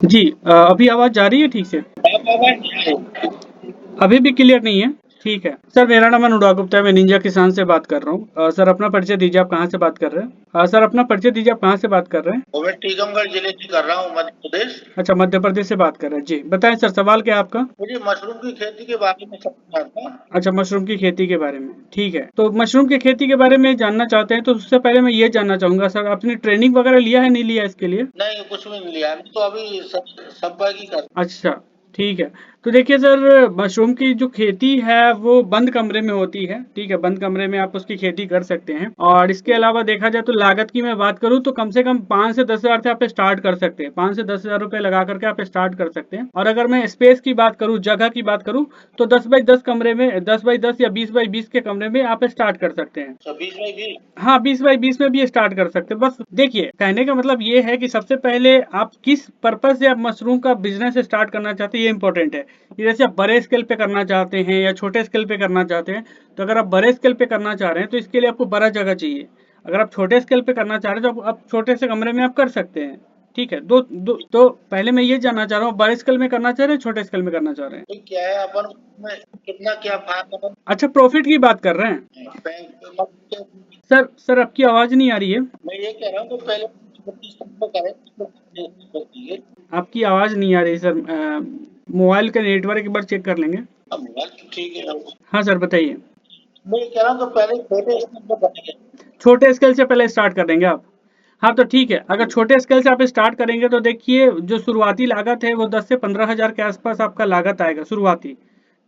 जी अभी आवाज जा रही है ठीक से? अभी भी क्लियर नहीं है? ठीक है सर, मेरा नाम अनुराग गुप्ता है, मैं निंजा किसान से बात कर रहा हूँ। सर अपना परिचय दीजिए, आप कहाँ से बात कर रहे हैं? सर अपना परिचय दीजिए, आप कहाँ से बात कर रहे हैं? मैं टीकमगढ़ जिले से कर रहा हूँ, मध्य प्रदेश। अच्छा, मध्य प्रदेश से बात कर रहे हैं जी। बताएं सर, सवाल क्या है आपका? मुझे मशरूम की खेती के बारे में समझना था। अच्छा, मशरूम की खेती के बारे में, ठीक है। तो मशरूम की खेती के बारे में जानना चाहते हैं तो उससे पहले मैं ये जानना चाहूंगा सर, आपने ट्रेनिंग वगैरह लिया है, नहीं लिया इसके लिए? नहीं, कुछ भी नहीं लिया, अभी तो अभी सब बाकी कर। अच्छा, ठीक है। तो देखिए सर, मशरूम की जो खेती है वो बंद कमरे में होती है, ठीक है। बंद कमरे में आप उसकी खेती कर सकते हैं। और इसके अलावा देखा जाए तो लागत की मैं बात करूँ तो कम से कम 5 से 10 हज़ार से आप स्टार्ट कर सकते हैं। 5 से 10 हज़ार रुपए लगा करके आप स्टार्ट कर सकते हैं। और अगर मैं स्पेस की बात करूँ, जगह की बात करूँ, तो 10 बाई 10 कमरे में, 10 बाई 10 या 20 बाई 20 के कमरे में आप स्टार्ट कर सकते हैं। 26 में भी। हाँ, 20 बाई 20 में भी स्टार्ट कर सकते हैं। बस देखिए, कहने का मतलब ये है कि सबसे पहले आप किस पर्पज से आप मशरूम का बिजनेस स्टार्ट करना चाहते हैं, ये इंपॉर्टेंट है। कि जैसे आप बड़े स्केल पे करना चाहते हैं या छोटे स्केल पे करना चाहते हैं, तो अगर आप बड़े स्केल पे करना चाह रहे हैं तो इसके लिए आपको बड़ा जगह चाहिए। अगर आप छोटे स्केल पे करना चाह रहे हैं तो आप छोटे से कमरे में आप कर सकते हैं। ठीक है, तो पहले मैं ये जानना चाह रहा हूँ, बड़े स्केल में करना चाह रहे हैं, छोटे स्केल में करना चाह रहे हैं? तो क्या है अपन में कितना क्या फायदा अच्छा, प्रॉफिट की बात कर रहे हैं? है बैंक। सर आपकी आवाज नहीं आ रही है। मैं ये कह रहा हूँ कि पहले 25 में करें तो कीजिए। आपकी आवाज नहीं आ रही सर। मोबाइल का नेटवर्क एक बार चेक कर लेंगे। अब मोबाइल तो ठीक है। हाँ सर, बताइए। मैं ये कह रहा हूँ कि पहले छोटे स्तर पर करेंगे। छोटे स्केल से पहले स्टार्ट कर देंगे आप? हाँ तो ठीक है, अगर छोटे स्केल से आप स्टार्ट करेंगे तो देखिए, जो शुरुआती लागत है वो 10 से 15 हज़ार के आसपास आपका लागत आएगा शुरुआती।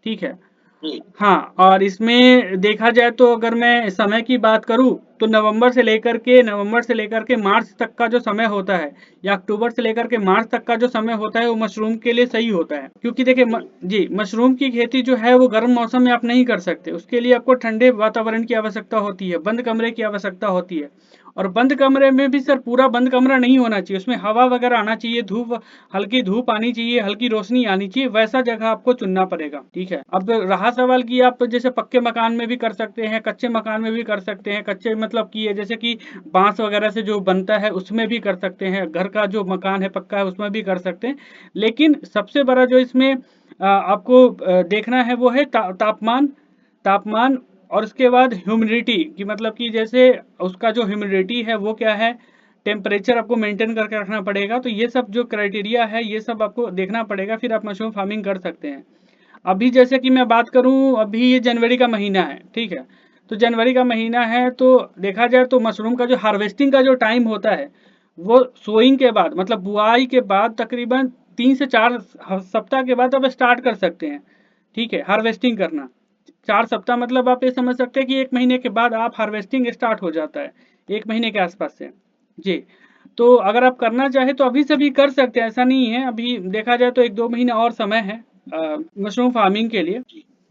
ठीक है। जी। हाँ, और इसमें देखा जाए तो अगर मैं समय की बात करूँ तो नवंबर से लेकर के मार्च तक का जो समय होता है, या अक्टूबर से लेकर के मार्च तक का जो समय होता है, वो मशरूम के लिए सही होता है। क्योंकि देखिए जी, मशरूम की खेती जो है वो गर्म मौसम में आप नहीं कर सकते। उसके लिए आपको ठंडे वातावरण की आवश्यकता होती है, बंद कमरे की आवश्यकता होती है। और बंद कमरे में भी सर पूरा बंद कमरा नहीं होना चाहिए, उसमें हवा वगैरह आना चाहिए, हल्की धूप आनी चाहिए, हल्की रोशनी आनी चाहिए, वैसा जगह आपको चुनना पड़ेगा। ठीक है। अब रहा सवाल कि आप जैसे पक्के मकान में भी कर सकते हैं, कच्चे मकान में भी कर सकते हैं। कच्चे मतलब कि ये जैसे कि बांस वगैरह से जो बनता है उसमें भी कर सकते हैं। घर का जो मकान है पक्का है उसमें भी कर सकते हैं। लेकिन सबसे बड़ा जो इसमें आपको देखना है वो है तापमान। तापमान और उसके बाद ह्यूमिडिटी की, मतलब कि जैसे उसका जो ह्यूमिडिटी है वो क्या है, टेम्परेचर आपको मेंटेन करके रखना पड़ेगा। तो ये सब जो क्राइटेरिया है ये सब आपको देखना पड़ेगा, फिर आप मशरूम फार्मिंग कर सकते हैं। अभी जैसे कि मैं बात करूं, अभी ये जनवरी का महीना है, ठीक है। तो जनवरी का महीना है तो देखा जाए तो मशरूम का जो हार्वेस्टिंग का जो टाइम होता है वो सोइंग के बाद, मतलब बुआई के बाद तकरीबन 3 से 4 सप्ताह के बाद आप स्टार्ट कर सकते हैं। ठीक है, हार्वेस्टिंग करना 4 सप्ताह, मतलब आप ये समझ सकते हैं कि 1 महीने के बाद आप हार्वेस्टिंग स्टार्ट हो जाता है, 1 महीने के आसपास से। जी। तो अगर आप करना चाहें तो अभी से भी कर सकते हैं, ऐसा नहीं है। अभी देखा जाए तो 1-2 महीना और समय है मशरूम फार्मिंग के लिए।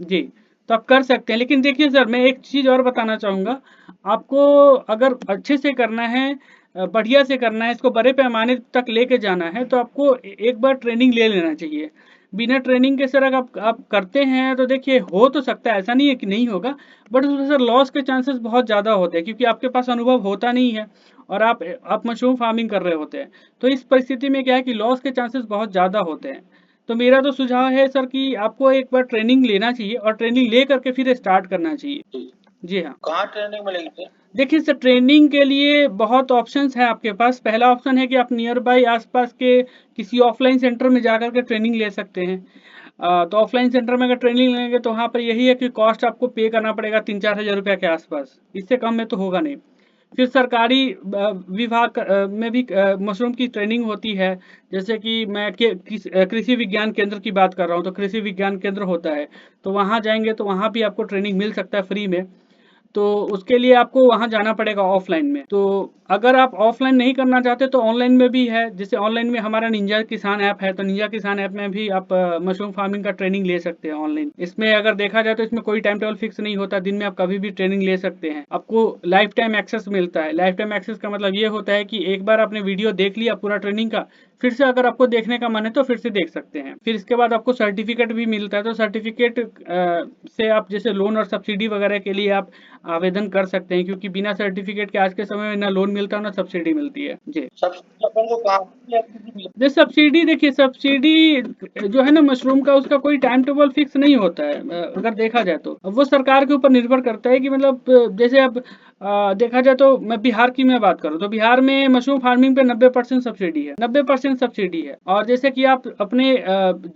जी। तो आप कर सकते हैं। लेकिन देखिए सर, मैं एक चीज़ और बताना चाहूँगा आपको। अगर अच्छे से करना है, बढ़िया से करना है, इसको बड़े पैमाने तक लेके जाना है, तो आपको एक बार ट्रेनिंग ले लेना चाहिए। बिना ट्रेनिंग के सर अगर आप करते हैं तो देखिए हो तो सकता है, ऐसा नहीं है कि नहीं होगा, बट उसमें सर लॉस के चांसेस बहुत ज़्यादा होते हैं, क्योंकि आपके पास अनुभव होता नहीं है और आप मशरूम फार्मिंग कर रहे होते हैं। तो इस परिस्थिति में क्या है कि लॉस के चांसेस बहुत ज़्यादा होते हैं। तो मेरा तो सुझाव है सर कि आपको एक बार ट्रेनिंग लेना चाहिए और ट्रेनिंग ले करके फिर स्टार्ट करना चाहिए। जी हाँ। कहाँ ट्रेनिंग मिलेगी? देखिए सर, ट्रेनिंग के लिए बहुत ऑप्शंस हैं आपके पास। पहला ऑप्शन है कि आप नियर बाई आसपास के किसी ऑफलाइन सेंटर में जाकर के ट्रेनिंग ले सकते हैं। तो ऑफलाइन सेंटर में अगर ट्रेनिंग लेंगे तो वहाँ पर यही है कि कॉस्ट आपको पे करना पड़ेगा 3-4 हज़ार रुपया के आसपास, इससे कम में तो होगा नहीं। फिर सरकारी विभाग में भी मशरूम की ट्रेनिंग होती है। जैसे कि मैं कृषि विज्ञान केंद्र की बात कर रहा हूँ, तो कृषि विज्ञान केंद्र होता है, तो वहाँ जाएंगे तो वहाँ भी आपको ट्रेनिंग मिल सकता है फ्री में। तो उसके लिए आपको वहाँ जाना पड़ेगा ऑफलाइन में। तो अगर आप ऑफलाइन नहीं करना चाहते तो ऑनलाइन में भी है। जैसे ऑनलाइन में हमारा निंजा किसान ऐप है, तो निंजा किसान ऐप में भी आप मशरूम फार्मिंग का ट्रेनिंग ले सकते हैं ऑनलाइन। इसमें अगर देखा जाए तो इसमें कोई टाइम टेबल फिक्स नहीं होता, दिन में आप कभी भी ट्रेनिंग ले सकते हैं। आपको लाइफ टाइम एक्सेस मिलता है। लाइफ टाइम एक्सेस का मतलब ये होता है कि एक बार आपने वीडियो देख लिया पूरा ट्रेनिंग का, फिर से अगर आपको देखने का मन है तो फिर से देख सकते हैं। फिर इसके बाद आपको सर्टिफिकेट भी मिलता है, तो सर्टिफिकेट से आप जैसे लोन और सब्सिडी वगैरह के लिए आप आवेदन कर सकते हैं, क्योंकि बिना सर्टिफिकेट के आज के समय में ना लोन मिलता है ना सब्सिडी मिलती है जी। सब्सिडी अपन को कहाँ से मिलती है? सब्सिडी देखिए, सब्सिडी जो है ना मशरूम का, उसका कोई टाइम टेबल फिक्स नहीं होता है। अगर देखा जाए तो वो सरकार के ऊपर निर्भर करता है कि मतलब जैसे अब देखा जाए तो मैं बिहार की मैं बात करूँ तो बिहार में मशरूम फार्मिंग पे 90% सब्सिडी है, 90% सब्सिडी है। और जैसे कि आप अपने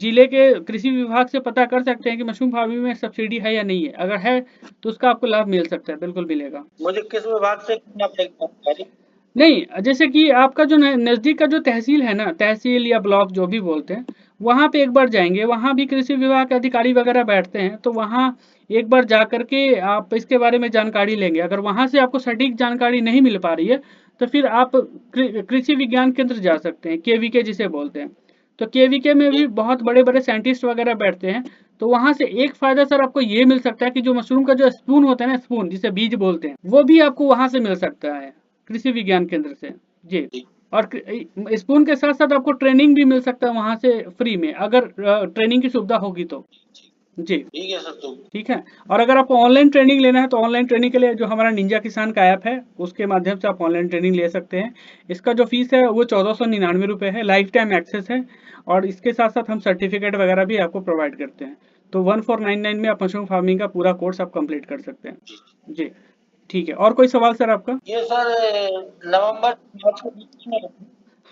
जिले के कृषि विभाग से पता कर सकते हैं कि मशरूम फार्मिंग में सब्सिडी है या नहीं है। अगर है तो उसका आपको लाभ मिल सकता है, बिल्कुल मिलेगा। मुझे किस विभाग से करना पड़ेगा जानकारी? नहीं, जैसे कि आपका जो नज़दीक का जो तहसील है ना, तहसील या ब्लॉक जो भी बोलते हैं, वहाँ पे एक बार जाएँगे, वहाँ भी कृषि विभाग के अधिकारी वगैरह बैठते हैं, तो वहाँ एक बार जा कर के आप इसके बारे में जानकारी लेंगे। अगर वहाँ से आपको सटीक जानकारी नहीं मिल पा रही है, तो फिर आप कृषि विज्ञान केंद्र जा सकते हैं, केवीके जिसे बोलते हैं। तो केवीके में भी बहुत बड़े-बड़े साइंटिस्ट वगैरह बैठते हैं, तो वहाँ से एक फ़ायदा सर आपको ये मिल सकता है कि जो मशरूम का जो स्पून होता है ना, स्पून जिसे बीज बोलते हैं, वो भी आपको वहाँ से मिल सकता है। कृषि विज्ञान केंद्र से जी। और स्पून के साथ साथ आपको ट्रेनिंग भी मिल सकता है वहां से फ्री में, अगर ट्रेनिंग की सुविधा होगी तो जी। ठीक है सर। तो ठीक है। और अगर आपको ऑनलाइन ट्रेनिंग लेना है तो ऑनलाइन ट्रेनिंग के लिए जो हमारा निंजा किसान का ऐप है उसके माध्यम से आप ऑनलाइन ट्रेनिंग ले सकते हैं। इसका जो फीस है वो 1499 रुपये है, लाइफ टाइम एक्सेस है। और इसके साथ साथ हम सर्टिफिकेट वगैरह भी आपको प्रोवाइड करते हैं। तो 1499 में आप मशरूम फार्मिंग का पूरा कोर्स आप कंप्लीट कर सकते हैं जी। ठीक है, और कोई सवाल सर आपका? ये सर नवंबर मार्च के बीच में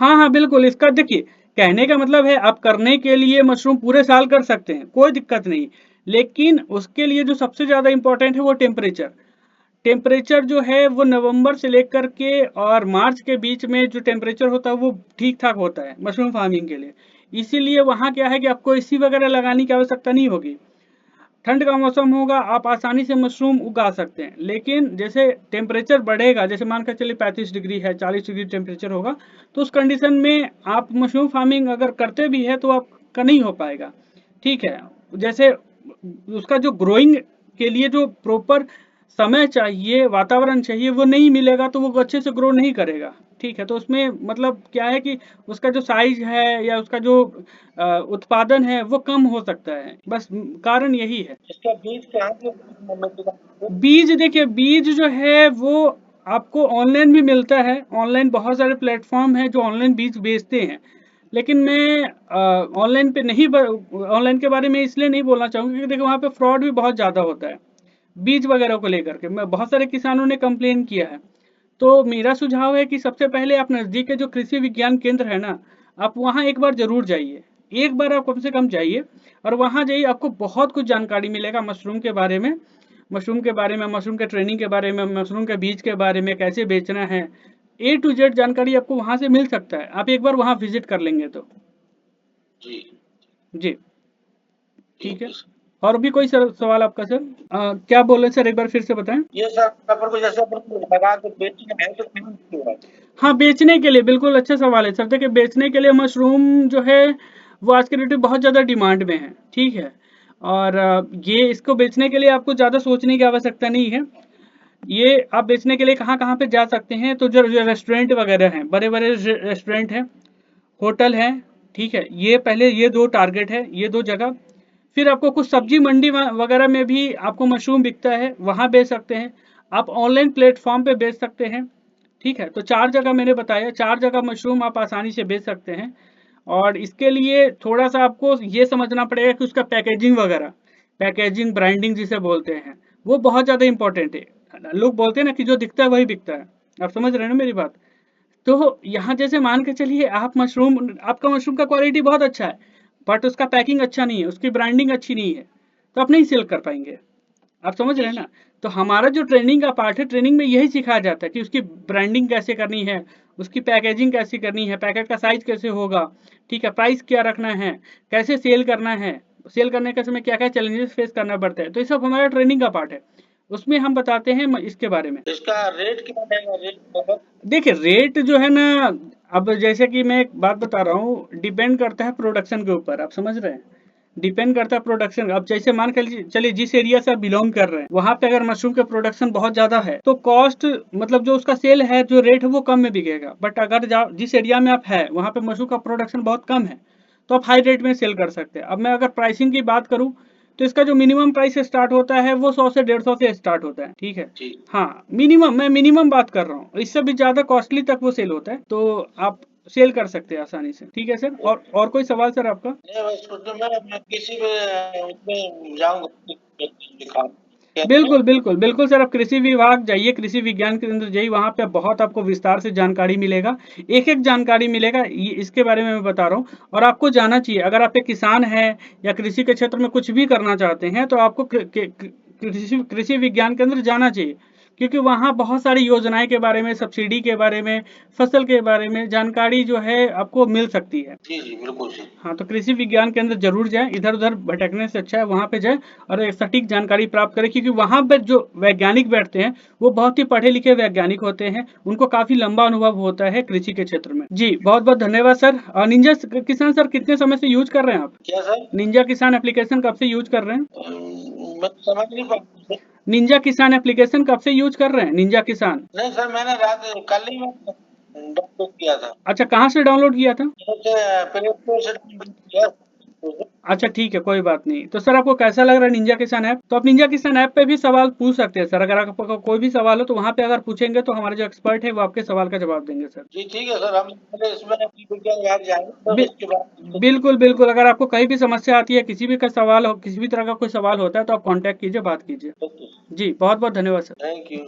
हाँ हाँ बिल्कुल, इसका देखिए, कहने का मतलब है आप करने के लिए मशरूम पूरे साल कर सकते हैं, कोई दिक्कत नहीं। लेकिन उसके लिए जो सबसे ज़्यादा इम्पोर्टेंट है वो टेम्परेचर। टेम्परेचर जो है वो नवंबर से लेकर के और मार्च के बीच में जो टेम्परेचर होता है वो ठीक ठाक होता है मशरूम फार्मिंग के लिए। इसीलिए वहाँ क्या है कि आपको एसी वगैरह लगाने की आवश्यकता नहीं होगी। ठंड का मौसम होगा, आप आसानी से मशरूम उगा सकते हैं। लेकिन जैसे टेम्परेचर बढ़ेगा, जैसे मान कर चलिए 35 डिग्री है, 40 डिग्री टेम्परेचर होगा, तो उस कंडीशन में आप मशरूम फार्मिंग अगर करते भी है तो आपका नहीं हो पाएगा। ठीक है। जैसे उसका जो ग्रोइंग के लिए जो प्रॉपर समय चाहिए, वातावरण चाहिए, वो नहीं मिलेगा तो वो अच्छे से ग्रो नहीं करेगा। ठीक है। तो उसमें मतलब क्या है कि उसका जो साइज है या उसका जो उत्पादन है वो कम हो सकता है, बस कारण यही है। इसका बीज कहाँ से मिलेगा? बीज देखिए, बीज जो है वो आपको ऑनलाइन भी मिलता है। ऑनलाइन बहुत सारे प्लेटफॉर्म हैं जो ऑनलाइन बीज बेचते हैं। लेकिन मैं ऑनलाइन पे नहीं, ऑनलाइन के बारे में इसलिए नहीं बोलना चाहूँगा क्योंकि देखिए वहाँ पे फ्रॉड भी बहुत ज़्यादा होता है बीज वगैरह को लेकर के। मैं बहुत सारे किसानों ने कंप्लेन किया है। तो मेरा सुझाव है कि सबसे पहले आप नज़दीक के जो कृषि विज्ञान केंद्र है ना, आप वहाँ एक बार ज़रूर जाइए। एक बार आप कम से कम जाइए, और वहाँ जाइए, आपको बहुत कुछ जानकारी मिलेगा मशरूम के बारे में। मशरूम के बारे में, मशरूम के ट्रेनिंग के बारे में, मशरूम के बीज के बारे में, कैसे बेचना है, ए टू जेड जानकारी आपको वहाँ से मिल सकता है। आप एक बार वहाँ विजिट कर लेंगे तो जी जी। ठीक है। ठीक है। और भी कोई सवाल आपका सर? क्या बोले सर, एक बार फिर से बताएं। ये सर अपन को जैसे अपन को लगा के बेचना है तो कहाँ से होगा? हाँ, बेचने के लिए बिल्कुल अच्छा सवाल है सर। देखिए, बेचने के लिए मशरूम जो है वो आज के डेट में बहुत ज़्यादा डिमांड में है। ठीक है। और ये इसको बेचने के लिए आपको ज़्यादा सोचने की आवश्यकता नहीं है। ये आप बेचने के लिए कहाँ कहाँ पे जा सकते हैं, तो जो रेस्टोरेंट वगैरह हैं, बड़े बड़े रेस्टोरेंट हैं, होटल हैं। ठीक है। ये पहले ये दो टारगेट है, ये दो जगह। फिर आपको कुछ सब्जी मंडी वगैरह में भी आपको मशरूम बिकता है, वहाँ बेच सकते हैं। आप ऑनलाइन प्लेटफॉर्म पे बेच सकते हैं। ठीक है। तो 4 जगह मैंने बताया, 4 जगह मशरूम आप आसानी से बेच सकते हैं। और इसके लिए थोड़ा सा आपको ये समझना पड़ेगा कि उसका पैकेजिंग वगैरह, पैकेजिंग ब्रांडिंग जिसे बोलते हैं, वो बहुत ज़्यादा इंपॉर्टेंट है। लोग बोलते हैं ना कि जो दिखता है वही बिकता है। आप समझ रहे हैं ना मेरी बात? तो यहाँ जैसे मान के चलिए, आप मशरूम, आपका मशरूम का क्वालिटी बहुत अच्छा है, बट उसका पैकिंग अच्छा नहीं है, उसकी ब्रांडिंग अच्छी नहीं है, तो आप नहीं सेल कर पाएंगे। आप समझ रहे हैं ना? तो हमारा जो ट्रेनिंग का पार्ट है, ट्रेनिंग में यही सिखाया जाता है कि उसकी ब्रांडिंग कैसे करनी है, उसकी पैकेजिंग कैसे करनी है, पैकेट का साइज कैसे होगा, ठीक है, प्राइस क्या रखना है, कैसे सेल करना है, सेल करने के समय क्या क्या चैलेंजेस फेस करना पड़ता है। तो ये सब हमारा ट्रेनिंग का पार्ट है, उसमें हम बताते हैं इसके बारे में। इसका रेट क्या रहेगा? रेट बहुत देखिए, रेट जो है ना, अब जैसे कि मैं एक बात बता रहा हूँ, डिपेंड करता है प्रोडक्शन के ऊपर। आप समझ रहे हैं? डिपेंड करता है प्रोडक्शन। अब जैसे मान कर चलिए जिस एरिया से आप बिलोंग कर रहे हैं वहां पे अगर मशरूम का प्रोडक्शन बहुत ज्यादा है तो कॉस्ट मतलब जो उसका सेल है जो रेट है वो कम में बिकेगा। बट अगर जिस एरिया में आप है वहां पे मशरूम का प्रोडक्शन बहुत कम है तो आप हाई रेट में सेल कर सकते हैं। अब मैं अगर प्राइसिंग की बात करूं तो इसका जो मिनिमम प्राइस स्टार्ट होता है वो 100 से 150 से स्टार्ट होता है, ठीक है। हाँ मिनिमम, मैं मिनिमम बात कर रहा हूँ, इससे भी ज्यादा कॉस्टली तक वो सेल होता है, तो आप सेल कर सकते हैं आसानी से, ठीक है सर। और कोई सवाल सर आपका? नहीं बस कुछ तो मैं किसी भी उसमें जाऊंगा बिल्कुल बिल्कुल बिल्कुल सर, आप कृषि विभाग जाइए, कृषि विज्ञान केंद्र जाइए, वहां पे बहुत आपको विस्तार से जानकारी मिलेगा, एक एक जानकारी मिलेगा, इसके बारे में मैं बता रहा हूँ। और आपको जाना चाहिए, अगर आप एक किसान हैं या कृषि के क्षेत्र में कुछ भी करना चाहते हैं तो आपको कृषि कृषि विज्ञान केंद्र जाना चाहिए, क्योंकि वहाँ बहुत सारी योजनाएं के बारे में, सब्सिडी के बारे में, फसल के बारे में जानकारी जो है आपको मिल सकती है। जी जी बिल्कुल जी। हाँ, तो कृषि विज्ञान केंद्र जरूर जाएं, इधर उधर भटकने से अच्छा है वहां पे जाएं और एक सटीक जानकारी प्राप्त करें, क्योंकि वहां पर जो वैज्ञानिक बैठते हैं वो बहुत ही पढ़े लिखे वैज्ञानिक होते हैं, उनको काफी लंबा अनुभव होता है कृषि के क्षेत्र में। जी बहुत बहुत धन्यवाद सर। और निंजा किसान सर कितने समय से यूज कर रहे हैं आप? क्या सर? निंजा किसान एप्लीकेशन कब से यूज कर रहे हैं? मैं समझ नहीं पा निंजा किसान एप्लीकेशन कब से यूज कर रहे हैं, निंजा किसान? नहीं सर, मैंने रात कल ही डाउनलोड किया था। अच्छा, कहाँ से डाउनलोड किया था? प्ले स्टोर से डाउनलोड किया। अच्छा ठीक है, कोई बात नहीं। तो सर आपको कैसा लग रहा है निंजा किसान ऐप? तो आप निंजा किसान ऐप पे भी सवाल पूछ सकते हैं सर, अगर आपको कोई भी सवाल हो तो वहां पे अगर पूछेंगे तो हमारे जो एक्सपर्ट है वो आपके सवाल का जवाब देंगे सर। जी ठीक है सर, हम पहले इसमें विज्ञान विभाग जाएंगे तो बि, उसके बाद। बिल्कुल बिल्कुल, अगर आपको कहीं भी समस्या आती है, किसी भी का सवाल हो, किसी भी तरह का कोई सवाल होता है तो आप कांटेक्ट कीजिए, बात कीजिए। जी बहुत बहुत धन्यवाद सर। Thank you.